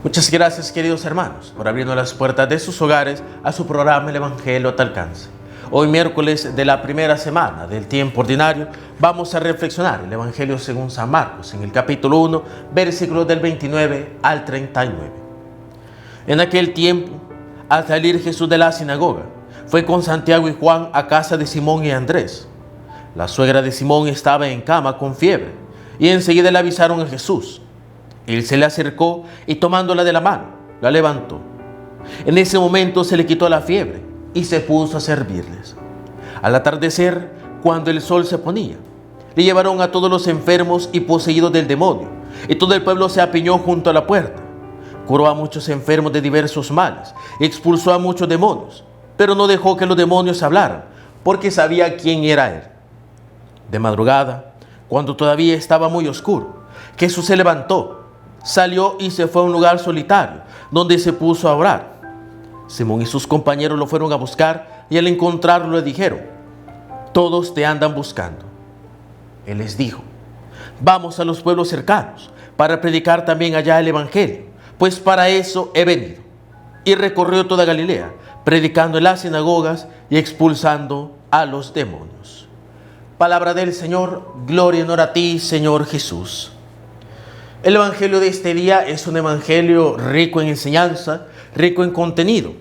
Muchas gracias, queridos hermanos, por abrirnos las puertas de sus hogares a su programa El Evangelio a tu alcance. Hoy, miércoles de la primera semana del tiempo ordinario, vamos a reflexionar el Evangelio según San Marcos, en el capítulo 1, versículos del 29 al 39. En aquel tiempo, al salir Jesús de la sinagoga, fue con Santiago y Juan a casa de Simón y Andrés. La suegra de Simón estaba en cama con fiebre, y enseguida le avisaron a Jesús. Él se le acercó y tomándola de la mano, la levantó. En ese momento se le quitó la fiebre y se puso a servirles. Al atardecer, cuando el sol se ponía, le llevaron a todos los enfermos y poseídos del demonio, y todo el pueblo se apiñó junto a la puerta. Curó a muchos enfermos de diversos males, y expulsó a muchos demonios, pero no dejó que los demonios hablaran, porque sabía quién era él. De madrugada, cuando todavía estaba muy oscuro, Jesús se levantó, salió y se fue a un lugar solitario, donde se puso a orar. Simón y sus compañeros lo fueron a buscar y al encontrarlo le dijeron: todos te andan buscando. Él les dijo: vamos a los pueblos cercanos para predicar también allá el Evangelio, pues para eso he venido. Y recorrió toda Galilea, predicando en las sinagogas y expulsando a los demonios. Palabra del Señor, gloria y honor a ti, Señor Jesús. El Evangelio de este día es un Evangelio rico en enseñanza, rico en contenido.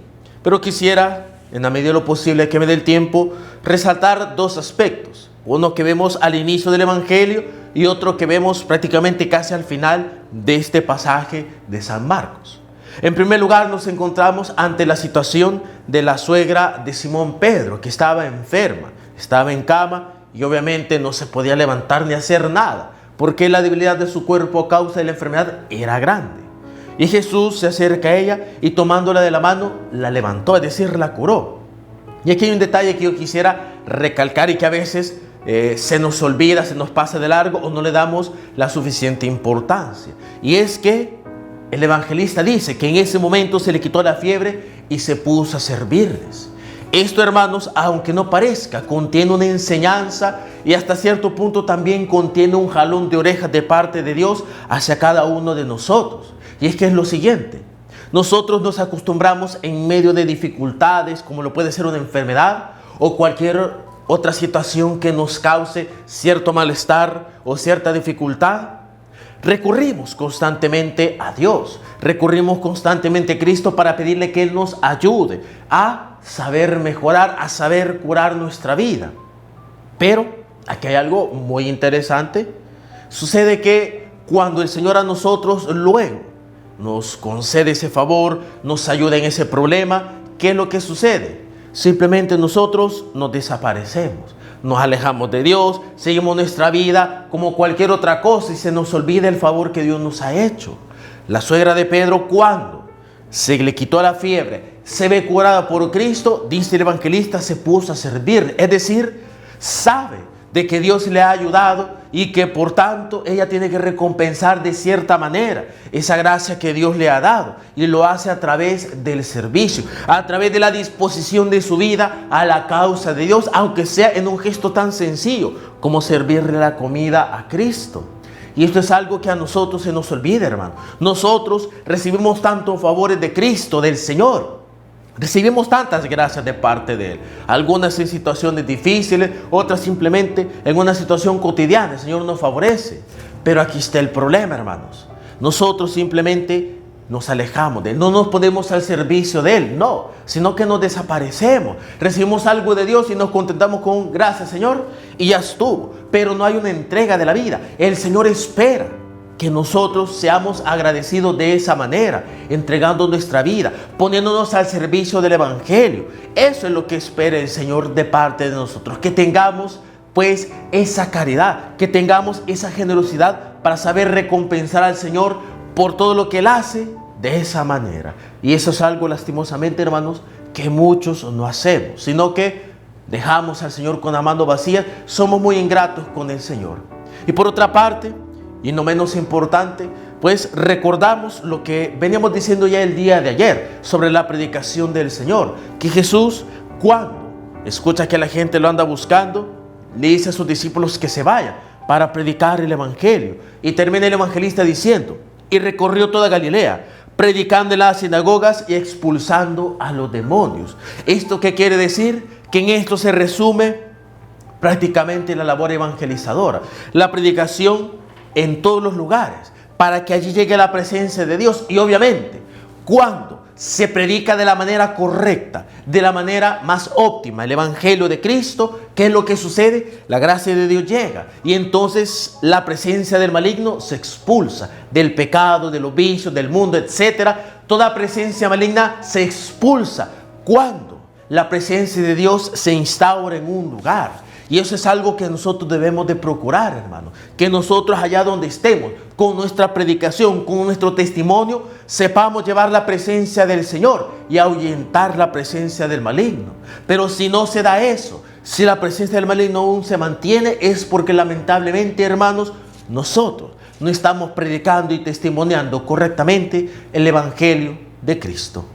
Pero quisiera, en la medida de lo posible que me dé el tiempo, resaltar dos aspectos. Uno que vemos al inicio del Evangelio y otro que vemos prácticamente casi al final de este pasaje de San Marcos. En primer lugar, nos encontramos ante la situación de la suegra de Simón Pedro, que estaba enferma, estaba en cama y obviamente no se podía levantar ni hacer nada, porque la debilidad de su cuerpo a causa de la enfermedad era grande. Y Jesús se acerca a ella y tomándola de la mano, la levantó, es decir, la curó. Y aquí hay un detalle que yo quisiera recalcar y que a veces se nos olvida, se nos pasa de largo o no le damos la suficiente importancia. Y es que el evangelista dice que en ese momento se le quitó la fiebre y se puso a servirles. Esto, hermanos, aunque no parezca, contiene una enseñanza y hasta cierto punto también contiene un jalón de orejas de parte de Dios hacia cada uno de nosotros. Y es que es lo siguiente: nosotros nos acostumbramos en medio de dificultades, como lo puede ser una enfermedad o cualquier otra situación que nos cause cierto malestar o cierta dificultad, recurrimos constantemente a Dios, recurrimos constantemente a Cristo para pedirle que Él nos ayude a saber mejorar, a saber curar nuestra vida. Pero aquí hay algo muy interesante. Sucede que cuando el Señor a nosotros luego nos concede ese favor, nos ayuda en ese problema, ¿qué es lo que sucede? Simplemente nosotros nos desaparecemos, nos alejamos de Dios, seguimos nuestra vida como cualquier otra cosa y se nos olvida el favor que Dios nos ha hecho. La suegra de Pedro, cuando se le quitó la fiebre, se ve curada por Cristo, dice el evangelista, se puso a servir. Es decir, sabe de que Dios le ha ayudado y que por tanto ella tiene que recompensar de cierta manera esa gracia que Dios le ha dado, y lo hace a través del servicio, a través de la disposición de su vida a la causa de Dios, aunque sea en un gesto tan sencillo como servirle la comida a Cristo. Y esto es algo que a nosotros se nos olvida, hermano. Nosotros recibimos tantos favores de Cristo, del Señor. Recibimos tantas gracias de parte de Él. Algunas en situaciones difíciles, otras simplemente en una situación cotidiana. El Señor nos favorece. Pero aquí está el problema, hermanos. Nosotros simplemente nos alejamos de Él. No nos ponemos al servicio de Él, no. Sino que nos desaparecemos. Recibimos algo de Dios y nos contentamos con gracias, Señor, y ya estuvo. Pero no hay una entrega de la vida. El Señor espera que nosotros seamos agradecidos de esa manera, entregando nuestra vida, poniéndonos al servicio del Evangelio. Eso es lo que espera el Señor de parte de nosotros, que tengamos pues esa caridad, que tengamos esa generosidad para saber recompensar al Señor por todo lo que Él hace de esa manera. Y eso es algo, lastimosamente, hermanos, que muchos no hacemos, sino que dejamos al Señor con la mano vacía. Somos muy ingratos con el Señor. Y por otra parte, y no menos importante, pues recordamos lo que veníamos diciendo ya el día de ayer sobre la predicación del Señor, que Jesús, cuando escucha que la gente lo anda buscando, le dice a sus discípulos que se vayan para predicar el Evangelio. Y termina el evangelista diciendo: y recorrió toda Galilea, predicando en las sinagogas y expulsando a los demonios. ¿Esto qué quiere decir? Que en esto se resume prácticamente la labor evangelizadora, la predicación en todos los lugares, para que allí llegue la presencia de Dios. Y obviamente, cuando se predica de la manera correcta, de la manera más óptima, el Evangelio de Cristo, ¿qué es lo que sucede? La gracia de Dios llega y entonces la presencia del maligno se expulsa, del pecado, de los vicios, del mundo, etcétera. Toda presencia maligna se expulsa cuando la presencia de Dios se instaura en un lugar. Y eso es algo que nosotros debemos de procurar, hermano. Que nosotros allá donde estemos, con nuestra predicación, con nuestro testimonio, sepamos llevar la presencia del Señor y ahuyentar la presencia del maligno. Pero si no se da eso, si la presencia del maligno aún se mantiene, es porque lamentablemente, hermanos, nosotros no estamos predicando y testimoniando correctamente el Evangelio de Cristo.